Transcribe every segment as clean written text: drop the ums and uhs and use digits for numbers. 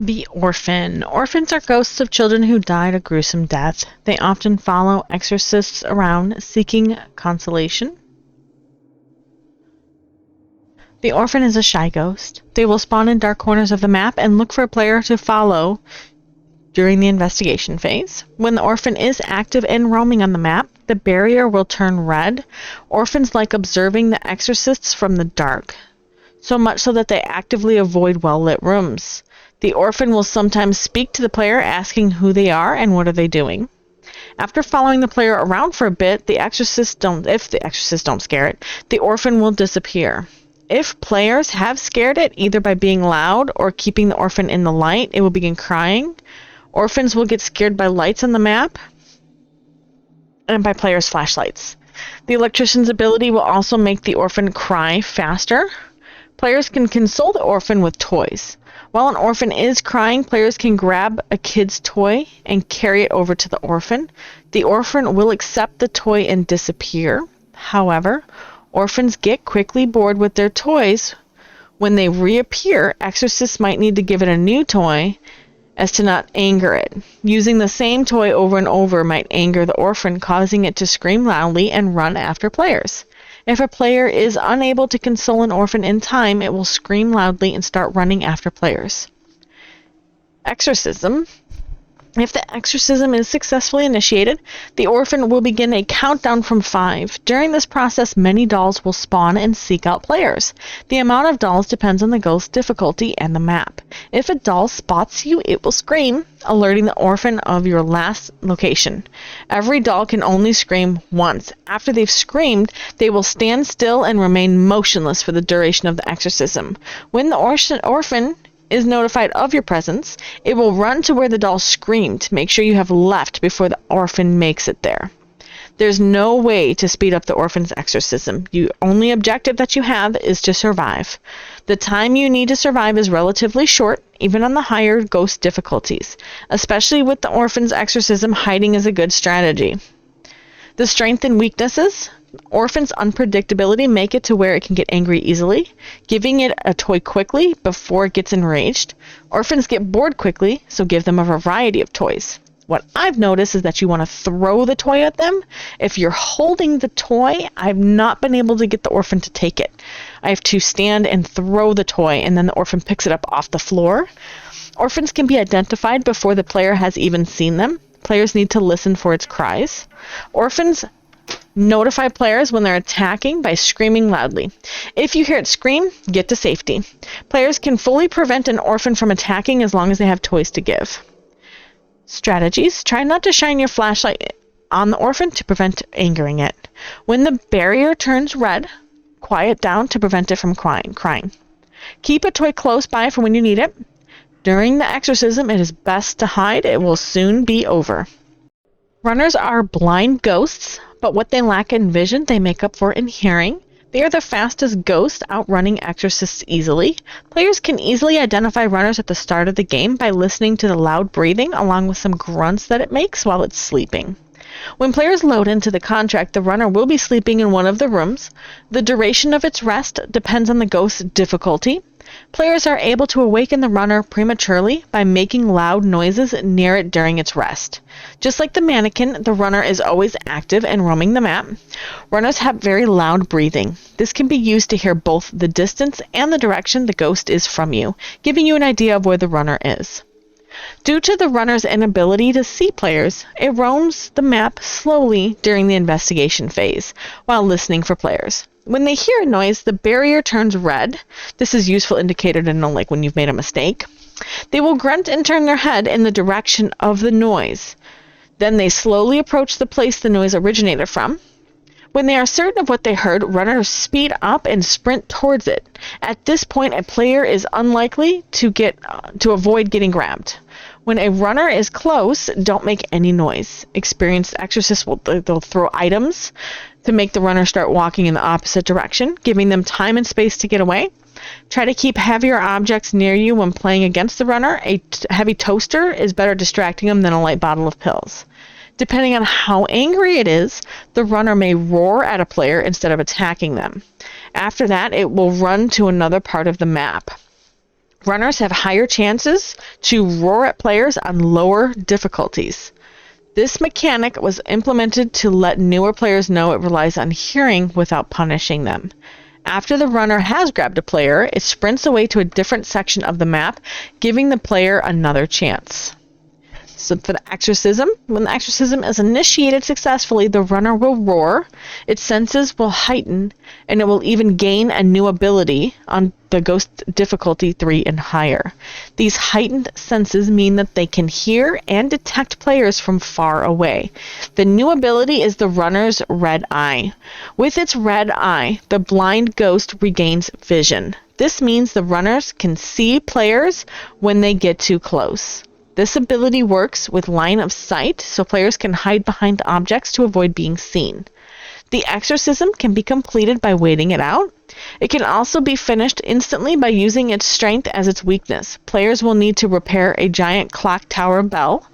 The Orphan. Orphans are ghosts of children who died a gruesome death. They often follow exorcists around seeking consolation. The Orphan is a shy ghost. They will spawn in dark corners of the map and look for a player to follow during the investigation phase. When the Orphan is active and roaming on the map, the barrier will turn red. Orphans like observing the exorcists from the dark, so much so that they actively avoid well-lit rooms. The Orphan will sometimes speak to the player, asking who they are and what are they doing. After following the player around for a bit, if the exorcists don't scare it, the Orphan will disappear. If players have scared it, either by being loud or keeping the Orphan in the light, it will begin crying. Orphans will get scared by lights on the map and by players' flashlights. The electrician's ability will also make the Orphan cry faster. Players can console the Orphan with toys. While an Orphan is crying, players can grab a kid's toy and carry it over to the Orphan. The Orphan will accept the toy and disappear. However, Orphans get quickly bored with their toys. When they reappear, exorcists might need to give it a new toy as to not anger it. Using the same toy over and over might anger the Orphan, causing it to scream loudly and run after players. If a player is unable to console an Orphan in time, it will scream loudly and start running after players. Exorcism. If the exorcism is successfully initiated, the Orphan will begin a countdown from 5. During this process, many dolls will spawn and seek out players. The amount of dolls depends on the ghost's difficulty and the map. If a doll spots you, it will scream, alerting the Orphan of your last location. Every doll can only scream once. After they've screamed, they will stand still and remain motionless for the duration of the exorcism. When the Orphan is notified of your presence, it will run to where the doll screamed. Make sure you have left before the Orphan makes it there. There's no way to speed up the Orphan's exorcism. The only objective that you have is to survive. The time you need to survive is relatively short, even on the higher ghost difficulties. Especially with the Orphan's exorcism, hiding is a good strategy. The strengths and weaknesses. Orphan's unpredictability make it to where it can get angry easily, giving it a toy quickly before it gets enraged. Orphans get bored quickly, so give them a variety of toys. What I've noticed is that you want to throw the toy at them. If you're holding the toy, I've not been able to get the Orphan to take it. I have to stand and throw the toy, and then the Orphan picks it up off the floor. Orphans can be identified before the player has even seen them. Players need to listen for its cries. Orphans notify players when they're attacking by screaming loudly. If you hear it scream, get to safety. Players can fully prevent an Orphan from attacking as long as they have toys to give. Strategies. Try not to shine your flashlight on the Orphan to prevent angering it. When the barrier turns red, quiet down to prevent it from crying. Keep a toy close by for when you need it. During the exorcism, it is best to hide. It will soon be over. Runners are blind ghosts, but what they lack in vision, they make up for in hearing. They are the fastest ghosts, outrunning exorcists easily. Players can easily identify runners at the start of the game by listening to the loud breathing along with some grunts that it makes while it's sleeping. When players load into the contract, the runner will be sleeping in one of the rooms. The duration of its rest depends on the ghost's difficulty. Players are able to awaken the runner prematurely by making loud noises near it during its rest. Just like the mannequin, the runner is always active and roaming the map. Runners have very loud breathing. This can be used to hear both the distance and the direction the ghost is from you, giving you an idea of where the runner is. Due to the runner's inability to see players, it roams the map slowly during the investigation phase while listening for players. When they hear a noise, the barrier turns red. This is a useful indicator to know when you've made a mistake. They will grunt and turn their head in the direction of the noise. Then they slowly approach the place the noise originated from. When they are certain of what they heard, runners speed up and sprint towards it. At this point, a player is unlikely to avoid getting grabbed. When a runner is close, don't make any noise. Experienced exorcists they'll throw items to make the runner start walking in the opposite direction, giving them time and space to get away. Try to keep heavier objects near you when playing against the runner. A heavy toaster is better distracting them than a light bottle of pills. Depending on how angry it is, the runner may roar at a player instead of attacking them. After that, it will run to another part of the map. Runners have higher chances to roar at players on lower difficulties. This mechanic was implemented to let newer players know it relies on hearing without punishing them. After the runner has grabbed a player, it sprints away to a different section of the map, giving the player another chance. So for the exorcism, when the exorcism is initiated successfully, the runner will roar, its senses will heighten, and it will even gain a new ability on the ghost difficulty 3 and higher. These heightened senses mean that they can hear and detect players from far away. The new ability is the runner's red eye. With its red eye, the blind ghost regains vision. This means the runners can see players when they get too close. This ability works with line of sight, so players can hide behind objects to avoid being seen. The exorcism can be completed by waiting it out. It can also be finished instantly by using its strength as its weakness. Players will need to repair a giant clock tower bell.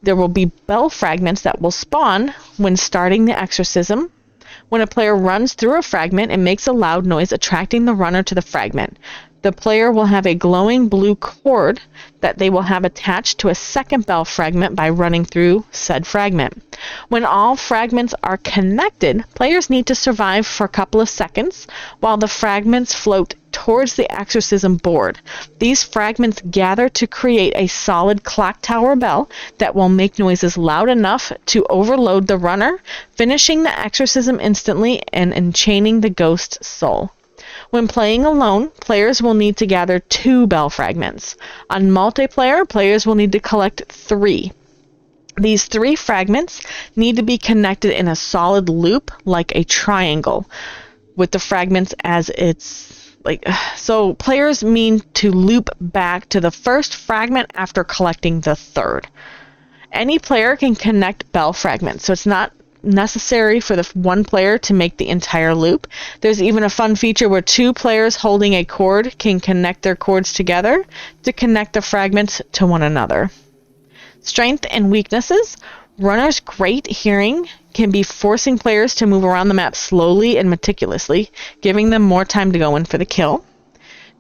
There will be bell fragments that will spawn when starting the exorcism. When a player runs through a fragment, it makes a loud noise, attracting the runner to the fragment. The player will have a glowing blue cord that they will have attached to a second bell fragment by running through said fragment. When all fragments are connected, players need to survive for a couple of seconds while the fragments float towards the exorcism board. These fragments gather to create a solid clock tower bell that will make noises loud enough to overload the runner, finishing the exorcism instantly and enchaining the ghost's soul. When playing alone, players will need to gather 2 bell fragments. On multiplayer, players will need to collect 3. These 3 fragments need to be connected in a solid loop like a triangle, with the fragments as its so players mean to loop back to the first fragment after collecting the 3rd. Any player can connect bell fragments, so it's not necessary for the one player to make the entire loop. There's even a fun feature where 2 players holding a cord can connect their cords together to connect the fragments to one another. Strength and weaknesses. Runners' great hearing can be forcing players to move around the map slowly and meticulously, giving them more time to go in for the kill.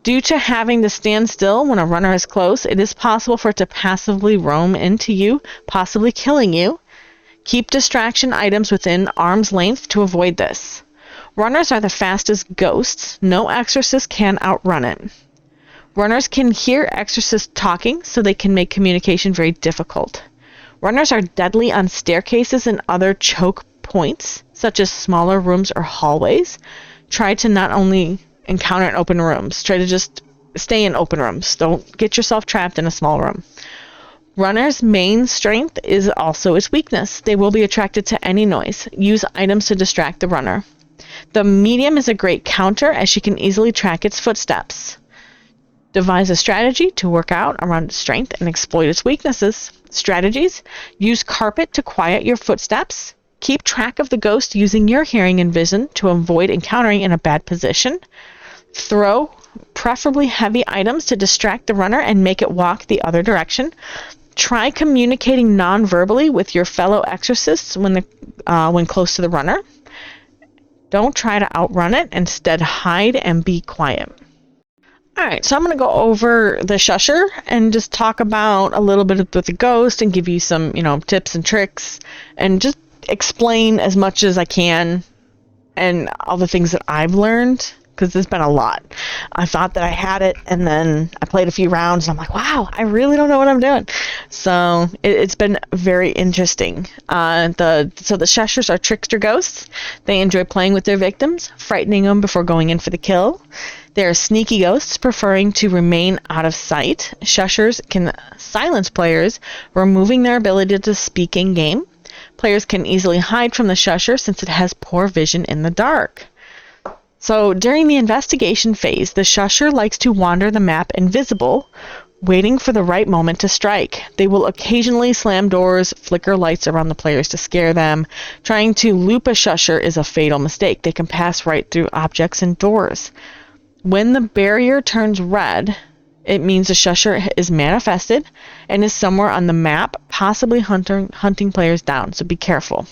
Due to having to stand still when a runner is close, it is possible for it to passively roam into you, possibly killing you. Keep distraction items within arm's length to avoid this. Runners are the fastest ghosts. No exorcist can outrun it. Runners can hear exorcists talking, so they can make communication very difficult. Runners are deadly on staircases and other choke points, such as smaller rooms or hallways. Try to not only encounter in open rooms, try to just stay in open rooms. Don't get yourself trapped in a small room. Runner's main strength is also its weakness. They will be attracted to any noise. Use items to distract the runner. The medium is a great counter as she can easily track its footsteps. Devise a strategy to work out around its strength and exploit its weaknesses. Strategies: use carpet to quiet your footsteps. Keep track of the ghost using your hearing and vision to avoid encountering in a bad position. Throw preferably heavy items to distract the runner and make it walk the other direction. Try communicating non-verbally with your fellow exorcists when close to the runner. Don't try to outrun it. Instead, hide and be quiet. Alright, so I'm going to go over the Shusher and just talk about a little bit with the ghost and give you some, tips and tricks and just explain as much as I can and all the things that I've learned, because there's been a lot. I thought that I had it, and then I played a few rounds, and I'm like, wow, I really don't know what I'm doing. So it's been very interesting. The Shushers are trickster ghosts. They enjoy playing with their victims, frightening them before going in for the kill. They're sneaky ghosts, preferring to remain out of sight. Shushers can silence players, removing their ability to speak in-game. Players can easily hide from the Shusher since it has poor vision in the dark. So during the investigation phase, the Shusher likes to wander the map invisible, waiting for the right moment to strike. They will occasionally slam doors, flicker lights around the players to scare them. Trying to loop a Shusher is a fatal mistake. They can pass right through objects and doors. When the barrier turns red, it means a Shusher is manifested and is somewhere on the map, possibly hunting players down, so be careful.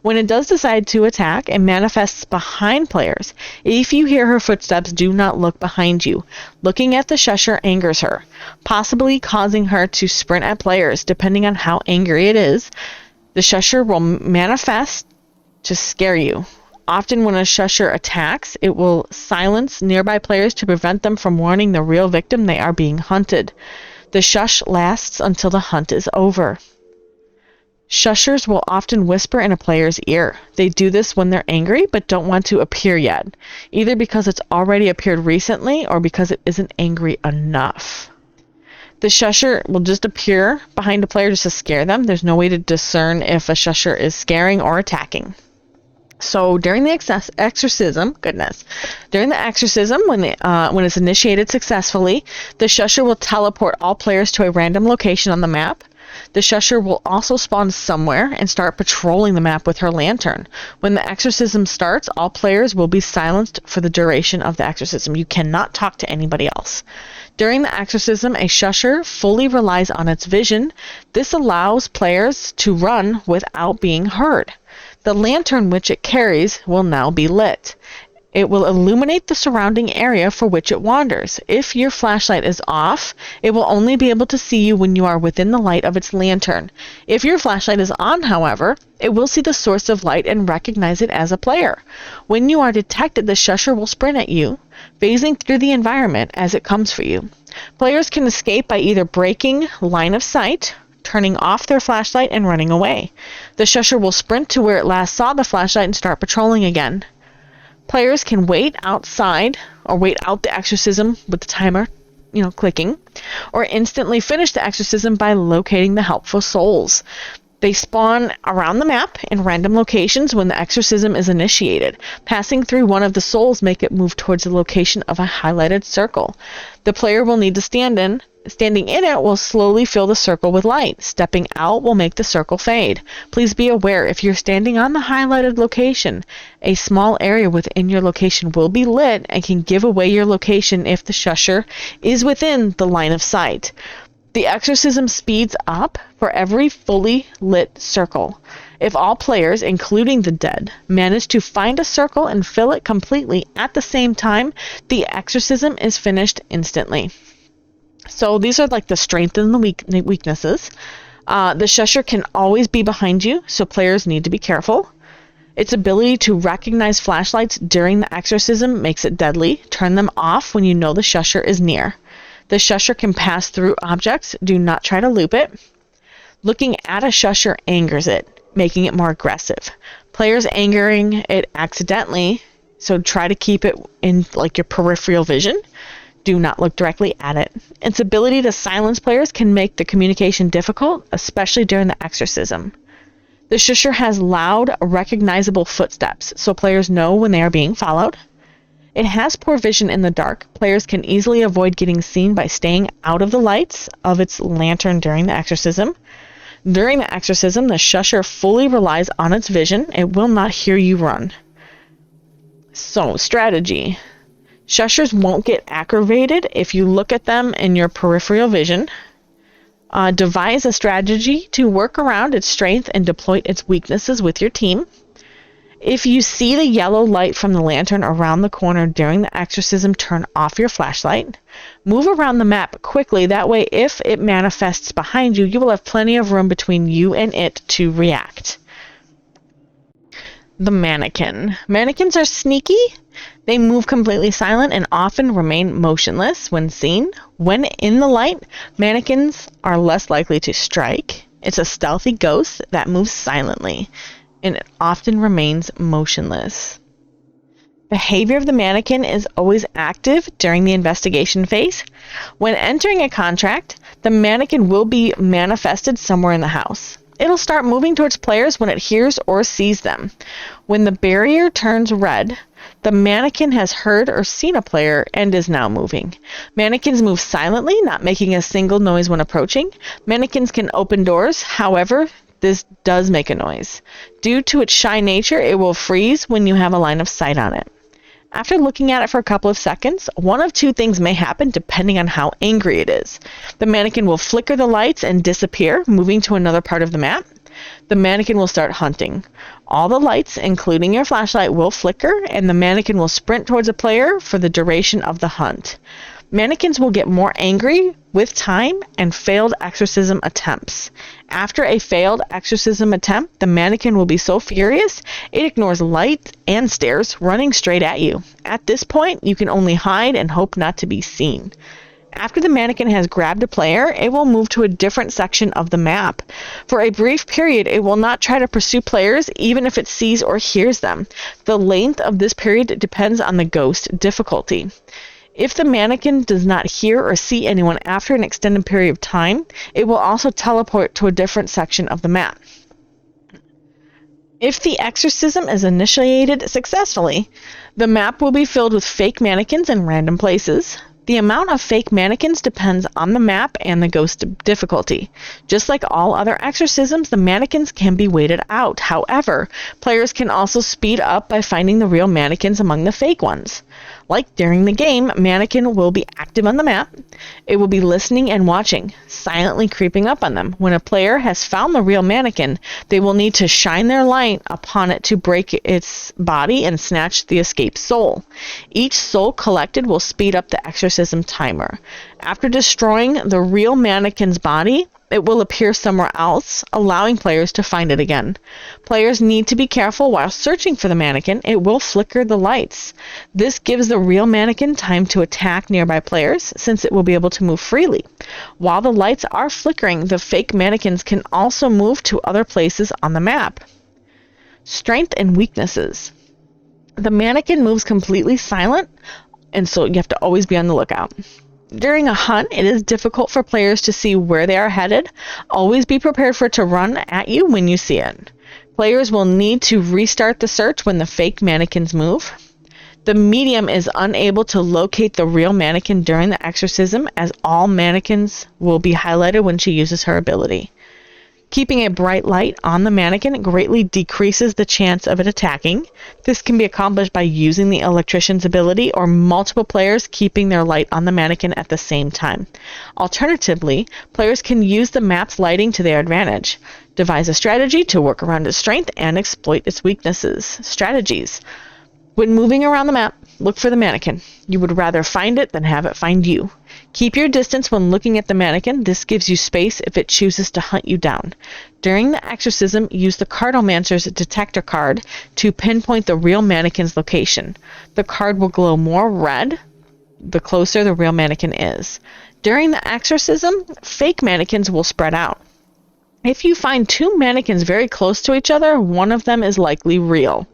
When it does decide to attack, it manifests behind players. If you hear her footsteps, do not look behind you. Looking at the Shusher angers her, possibly causing her to sprint at players. Depending on how angry it is, the Shusher will manifest to scare you. Often when a Shusher attacks, it will silence nearby players to prevent them from warning the real victim they are being hunted. The shush lasts until the hunt is over. Shushers will often whisper in a player's ear. They do this when they're angry but don't want to appear yet, either because it's already appeared recently or because it isn't angry enough. The Shusher will just appear behind a player just to scare them. There's no way to discern if a Shusher is scaring or attacking. So during the exorcism, when it's initiated successfully, the Shusher will teleport all players to a random location on the map. The Shusher will also spawn somewhere and start patrolling the map with her lantern. When the exorcism starts, all players will be silenced for the duration of the exorcism. You cannot talk to anybody else. During the exorcism, a Shusher fully relies on its vision. This allows players to run without being heard. The lantern which it carries will now be lit. It will illuminate the surrounding area for which it wanders. If your flashlight is off, it will only be able to see you when you are within the light of its lantern. If your flashlight is on, however, it will see the source of light and recognize it as a player. When you are detected, the Shusher will sprint at you, phasing through the environment as it comes for you. Players can escape by either breaking line of sight, turning off their flashlight, and running away. The Shusher will sprint to where it last saw the flashlight and start patrolling again. Players can wait outside or wait out the exorcism with the timer, clicking, or instantly finish the exorcism by locating the helpful souls. They spawn around the map in random locations when the exorcism is initiated. Passing through one of the souls make it move towards the location of a highlighted circle. The player will need to Standing in it will slowly fill the circle with light. Stepping out will make the circle fade. Please be aware, if you're standing on the highlighted location, a small area within your location will be lit and can give away your location if the Shusher is within the line of sight. The exorcism speeds up for every fully lit circle. If all players, including the dead, manage to find a circle and fill it completely at the same time, the exorcism is finished instantly. So these are like the strengths and the weaknesses. The Shusher can always be behind you, so players need to be careful. Its ability to recognize flashlights during the exorcism makes it deadly. Turn them off when you know the Shusher is near. The Shusher can pass through objects. Do not try to loop it. Looking at a Shusher angers it, making it more aggressive. Players angering it accidentally, so try to keep it in your peripheral vision. Do not look directly at it. Its ability to silence players can make the communication difficult, especially during the exorcism. The Shusher has loud, recognizable footsteps, so players know when they are being followed. It has poor vision in the dark. Players can easily avoid getting seen by staying out of the lights of its lantern during the exorcism. During the exorcism, the Shusher fully relies on its vision. It will not hear you run. So, strategy. Shushers won't get aggravated if you look at them in your peripheral vision. Devise a strategy to work around its strength and deploy its weaknesses with your team. If you see the yellow light from the lantern around the corner during the exorcism, turn off your flashlight. Move around the map quickly. That way, if it manifests behind you, you will have plenty of room between you and it to react. The mannequin. Mannequins are sneaky. They move completely silent and often remain motionless when seen. When in the light, mannequins are less likely to strike. It's a stealthy ghost that moves silently, and it often remains motionless. Behavior of the mannequin is always active during the investigation phase. When entering a contract, the mannequin will be manifested somewhere in the house. It'll start moving towards players when it hears or sees them. When the barrier turns red, the mannequin has heard or seen a player and is now moving. Mannequins move silently, not making a single noise when approaching. Mannequins can open doors, however, this does make a noise. Due to its shy nature, it will freeze when you have a line of sight on it. After looking at it for a couple of seconds, one of two things may happen depending on how angry it is. The mannequin will flicker the lights and disappear, moving to another part of the map. the mannequin will start hunting. All the lights, including your flashlight, will flicker, and the mannequin will sprint towards a player for the duration of the hunt. Mannequins will get more angry with time and failed exorcism attempts. After a failed exorcism attempt, the mannequin will be so furious it ignores light and stares, running straight at you. At this point, you can only hide and hope not to be seen. After the mannequin has grabbed a player, it will move to a different section of the map. For a brief period, it will not try to pursue players, even if it sees or hears them. The length of this period depends on the ghost difficulty. If the mannequin does not hear or see anyone after an extended period of time, it will also teleport to a different section of the map. If the exorcism is initiated successfully, the map will be filled with fake mannequins in random places. The amount of fake mannequins depends on the map and the ghost difficulty. Just like all other exorcisms, the mannequins can be waited out. However, players can also speed up by finding the real mannequins among the fake ones. Like during the game, mannequin will be active on the map. It will be listening and watching, silently creeping up on them. When a player has found the real mannequin, they will need to shine their light upon it to break its body and snatch the escaped soul. Each soul collected will speed up the exorcism timer. After destroying the real mannequin's body, it will appear somewhere else, allowing players to find it again. Players need to be careful while searching for the mannequin. It will flicker the lights. This gives the real mannequin time to attack nearby players, since it will be able to move freely. While the lights are flickering, the fake mannequins can also move to other places on the map. Strength and weaknesses. The mannequin moves completely silent, and so you have to always be on the lookout. During a hunt, it is difficult for players to see where they are headed. Always be prepared for it to run at you when you see it. Players will need to restart the search when the fake mannequins move. The medium is unable to locate the real mannequin during the exorcism, as all mannequins will be highlighted when she uses her ability. Keeping a bright light on the mannequin greatly decreases the chance of it attacking. This can be accomplished by using the electrician's ability or multiple players keeping their light on the mannequin at the same time. Alternatively, players can use the map's lighting to their advantage. Devise a strategy to work around its strength and exploit its weaknesses. Strategies. When moving around the map, look for the mannequin. You would rather find it than have it find you. Keep your distance when looking at the mannequin. This gives you space if it chooses to hunt you down. During the exorcism, use the cardomancer's detector card to pinpoint the real mannequin's location. The card will glow more red the closer the real mannequin is. During the exorcism, fake mannequins will spread out. If you find two mannequins very close to each other, one of them is likely real.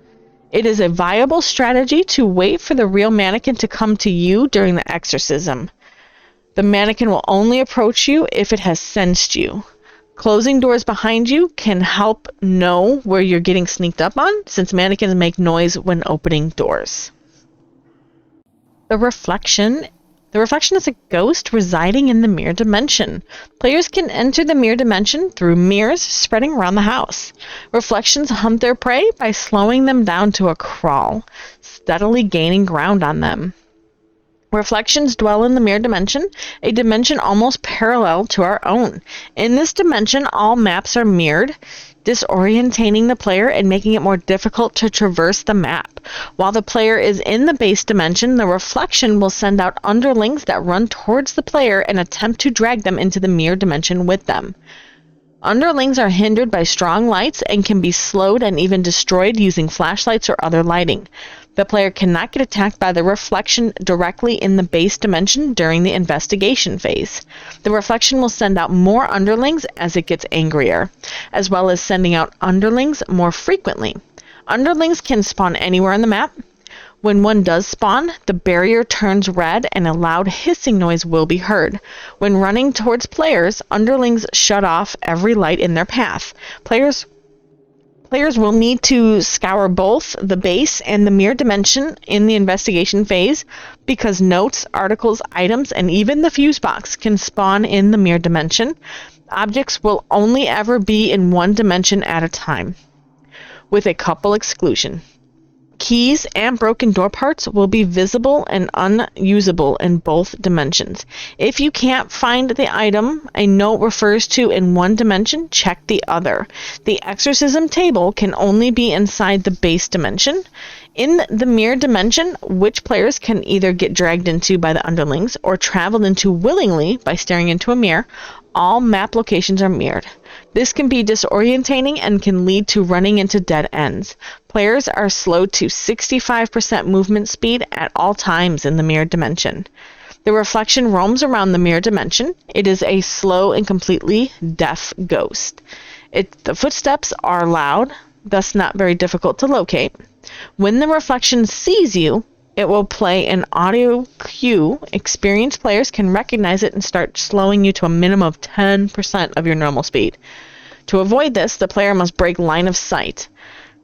It is a viable strategy to wait for the real mannequin to come to you during the exorcism. The mannequin will only approach you if it has sensed you. Closing doors behind you can help know where you're getting sneaked up on, since mannequins make noise when opening doors. The reflection is a ghost residing in the mirror dimension. Players can enter the mirror dimension through mirrors spreading around the house. Reflections hunt their prey by slowing them down to a crawl, steadily gaining ground on them. Reflections dwell in the mirror dimension, a dimension almost parallel to our own. In this dimension, all maps are mirrored, disorientating the player and making it more difficult to traverse the map. While the player is in the base dimension, the reflection will send out underlings that run towards the player and attempt to drag them into the mirror dimension with them. Underlings are hindered by strong lights and can be slowed and even destroyed using flashlights or other lighting. The player cannot get attacked by the reflection directly in the base dimension during the investigation phase. The reflection will send out more underlings as it gets angrier, as well as sending out underlings more frequently. Underlings can spawn anywhere on the map. When one does spawn, the barrier turns red and a loud hissing noise will be heard. When running towards players, underlings shut off every light in their path. Players will need to scour both the base and the mirror dimension in the investigation phase, because notes, articles, items, and even the fuse box can spawn in the mirror dimension. Objects will only ever be in one dimension at a time, with a couple exclusion. Keys and broken door parts will be visible and unusable in both dimensions. If you can't find the item a note refers to in one dimension, check the other. The exorcism table can only be inside the base dimension. In the mirror dimension, which players can either get dragged into by the underlings or traveled into willingly by staring into a mirror, all map locations are mirrored. This can be disorientating and can lead to running into dead ends. Players are slowed to 65% movement speed at all times in the mirrored dimension. The reflection roams around the mirror dimension. It is a slow and completely deaf ghost. The footsteps are loud, thus not very difficult to locate. When the reflection sees you, it will play an audio cue. Experienced players can recognize it and start slowing you to a minimum of 10% of your normal speed. To avoid this, the player must break line of sight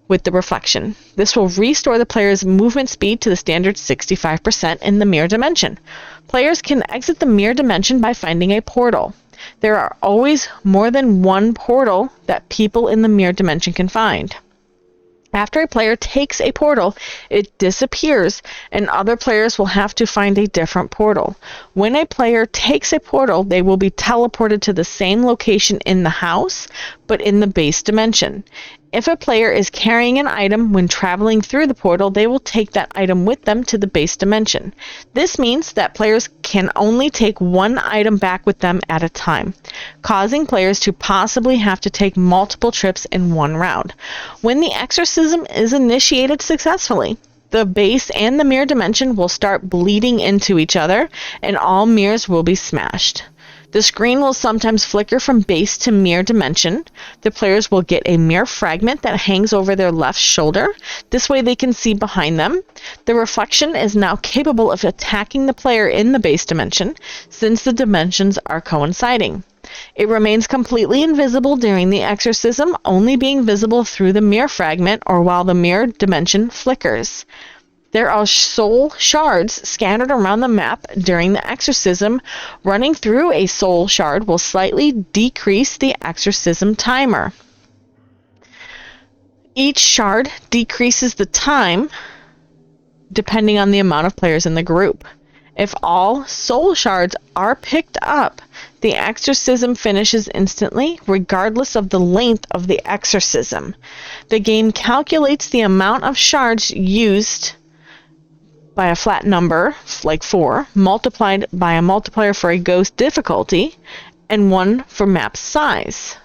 with the reflection. This will restore the player's movement speed to the standard 65% in the mirror dimension. Players can exit the mirror dimension by finding a portal. There are always more than one portal that people in the mirror dimension can find. After a player takes a portal, it disappears, and other players will have to find a different portal. When a player takes a portal, they will be teleported to the same location in the house, but in the base dimension. If a player is carrying an item when traveling through the portal, they will take that item with them to the base dimension. This means that players can only take one item back with them at a time, causing players to possibly have to take multiple trips in one round. When the exorcism is initiated successfully, the base and the mirror dimension will start bleeding into each other, and all mirrors will be smashed. The screen will sometimes flicker from base to mirror dimension. The players will get a mirror fragment that hangs over their left shoulder. This way they can see behind them. The reflection is now capable of attacking the player in the base dimension, since the dimensions are coinciding. It remains completely invisible during the exorcism, only being visible through the mirror fragment or while the mirror dimension flickers. There are soul shards scattered around the map during the exorcism. Running through a soul shard will slightly decrease the exorcism timer. Each shard decreases the time depending on the amount of players in the group. If all soul shards are picked up, the exorcism finishes instantly, regardless of the length of the exorcism. The game calculates the amount of shards used by a flat number, like 4, multiplied by a multiplier for a ghost difficulty, and 1 for map size.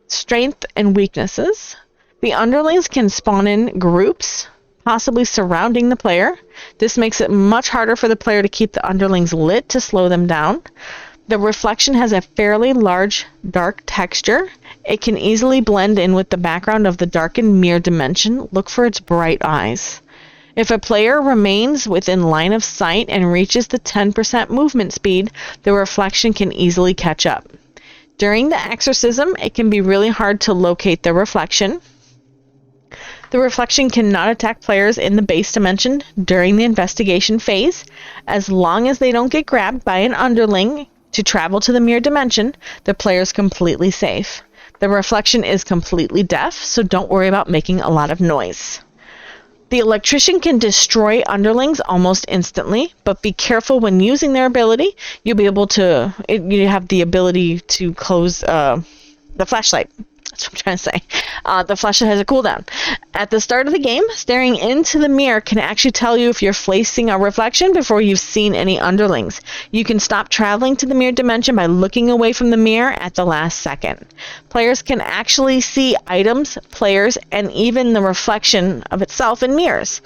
Strength and weaknesses. The underlings can spawn in groups, possibly surrounding the player. This makes it much harder for the player to keep the underlings lit to slow them down. The reflection has a fairly large dark texture. It can easily blend in with the background of the darkened mirror dimension. Look for its bright eyes. If a player remains within line of sight and reaches the 10% movement speed, the reflection can easily catch up. During the exorcism, it can be really hard to locate the reflection. The reflection cannot attack players in the base dimension during the investigation phase. As long as they don't get grabbed by an underling to travel to the mirror dimension, the player is completely safe. The reflection is completely deaf, so don't worry about making a lot of noise. The electrician can destroy underlings almost instantly, but be careful when using their ability. You have the ability to close the flashlight. That's what I'm trying to say. The flashlight has a cooldown. At the start of the game, staring into the mirror can actually tell you if you're facing a reflection before you've seen any underlings. You can stop traveling to the mirror dimension by looking away from the mirror at the last second. Players can actually see items, players, and even the reflection of itself in mirrors.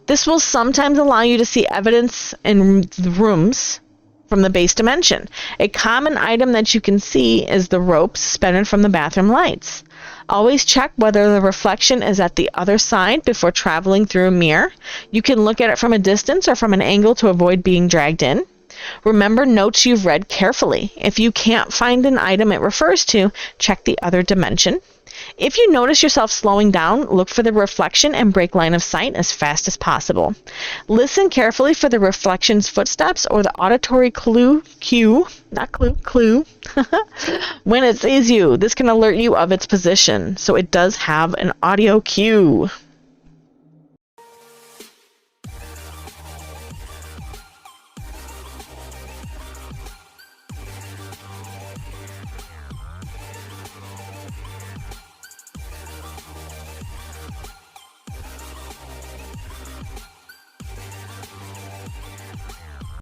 This will sometimes allow you to see evidence in the rooms from the base dimension. A common item that you can see is the rope suspended from the bathroom lights. Always check whether the reflection is at the other side before traveling through a mirror. You can look at it from a distance or from an angle to avoid being dragged in. Remember notes you've read carefully. If you can't find an item it refers to, check the other dimension. If you notice yourself slowing down, look for the reflection and break line of sight as fast as possible. Listen carefully for the reflection's footsteps or the auditory clue when it sees you. This can alert you of its position, so it does have an audio cue.